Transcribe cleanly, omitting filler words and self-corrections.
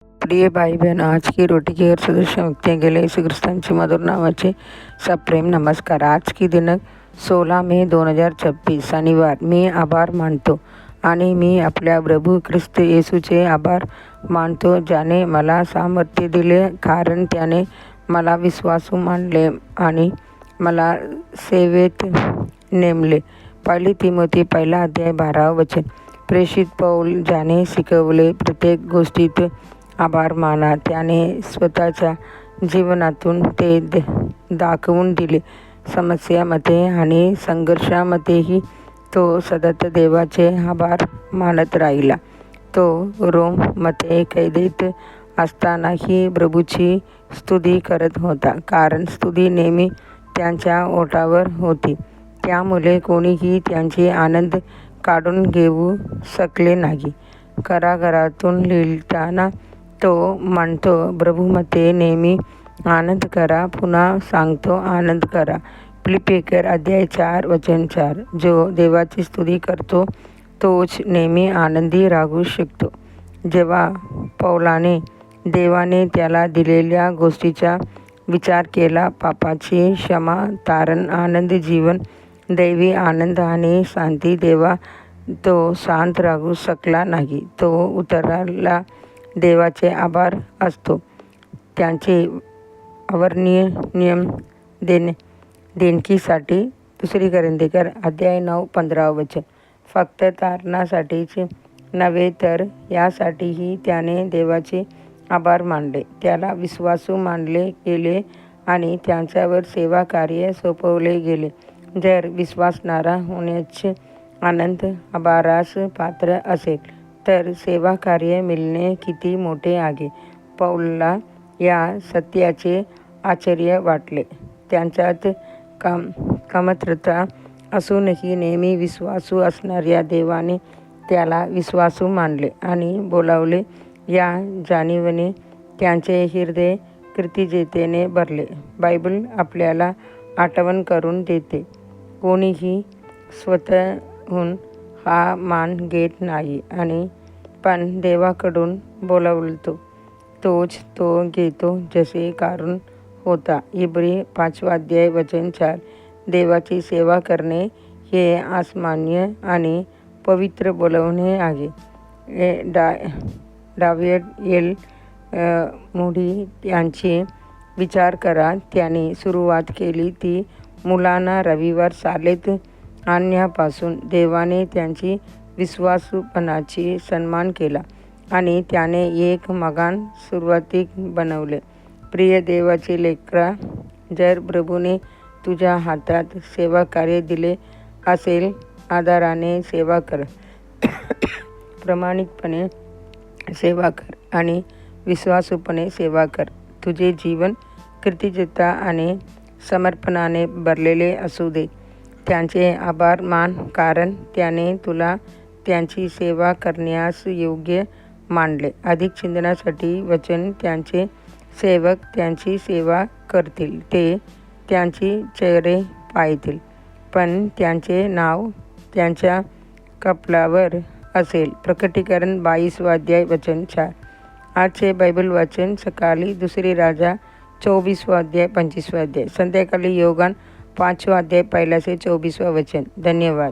प्रिय भाई बहन, आज की रोटी की हर सदस्य व्यक्तियों के लिए यीशु ख्रिस्तांची मधुर नावाचे सप्रेम नमस्कार। आज की दिनांक 16 मे 2026 शनिवार। मी आभार मानतो आणि मी आपल्या प्रभू ख्रिस्त येशूचे आभार मानतो, ज्याने मला सामर्थ्य दिले, कारण त्याने मला विश्वासू मानले आणि मला सेवेत नेमले। पहिली तिमोथी 1 अध्याय 12 वचन। प्रेषित पौल, ज्याने शिकवले प्रत्येक गोष्टीत आभार माना, त्याने स्वतःच्या जीवनातून ते दाखवून दिले। समस्यामध्ये आणि संघर्षामध्येही तो सतत देवाचे आभार मानत राहिला। तो रोममध्ये कैदेत असतानाही प्रभूची स्तुती करत होता, कारण स्तुती नेहमी त्यांच्या ओठावर होती। त्यामुळे कोणीही त्यांचे आनंद काढून घेऊ शकले नाही। कारागृहातून लिहिताना तो म्हणतो, प्रभूमध्ये नेहमी आनंद करा। पुन्हा सांगतो, आनंद करा। फिलिप्पियर अध्याय 4 वचन 4। जो देवाची स्तुती करतो तोच नेहमी आनंदी राहू शकतो। जेव्हा पौलाने देवाने त्याला दिलेल्या गोष्टीचा विचार केला, पापाची क्षमा, तारण, आनंद, जीवन, दैवी आनंद आणि शांती, तेव्हा तो शांत राहू शकला नाही। तो उतरला देवाचे आभार असतो, त्यांचे अवर्णनीय देणगीसाठी। 2 कोरिंथियर अध्याय 9 15 वचन। फक्त तारणासाठीच नव्हे, तर यासाठीही त्याने देवाचे आभार मानले, त्याला विश्वासू मानले गेले आणि त्यांच्यावर सेवा कार्य सोपवले गेले। जर विश्वासणारा होण्याचे आनंद आभारास पात्र असेल, तर सेवा कार्य मिळणे किती मोठे आहे। पौलला या सत्याचे आश्चर्य वाटले। त्यांच्यात कमतरता असूनही नेहमी विश्वासू असणाऱ्या देवाने त्याला विश्वासू मानले आणि बोलावले, या जाणीवेने त्यांचे हृदय कृतज्ञतेने भरले। बायबल आपल्याला आठवण करून देते, कोणीही स्वतःहून हा मान घेत नाही, आणि पण देवाकडून बोलावतो तोच तो घेतो, जसे कारण होता। इब्री 5 अध्याय वचन 4। देवाची सेवा करणे हे आसमान्य आणि पवित्र बोलवणे आहे। David L. मूडी यांचे विचार करा। त्यांनी सुरुवात केली ती मुलांना रविवार शाळेत आणण्यापासून। देवाने त्यांची विश्वासूपणाची सन्मान केला आणि त्याने एक मगान सुरुवातीक बनवले। प्रिय देवाचे लेकरा, जर प्रभूने तुझ्या हातात सेवा कार्य दिले असेल, आदराने सेवा कर, प्रामाणिकपणे सेवा कर आणि विश्वासूपणे सेवा कर। तुझे जीवन कृतज्ञता आणि समर्पणाने भरलेले असू दे। त्यांचे आभार मान, कारण त्याने तुला त्यांची सेवा करण्यास योग्य मानले। अधिक चिंतनासाठी वचन। त्यांचे सेवक त्यांची सेवा करतील, ते त्यांची चेहरे पाहतील, पण त्यांचे नाव त्यांच्या कपाळावर असेल। प्रकटीकरण 22 अध्याय वचन 4। आजचे बायबल वाचन सकाळी 2 राजा 24 अध्याय 25 अध्याय, संध्याकाळी योगान 5 अध्याय 1 से 24 वचन। धन्यवाद।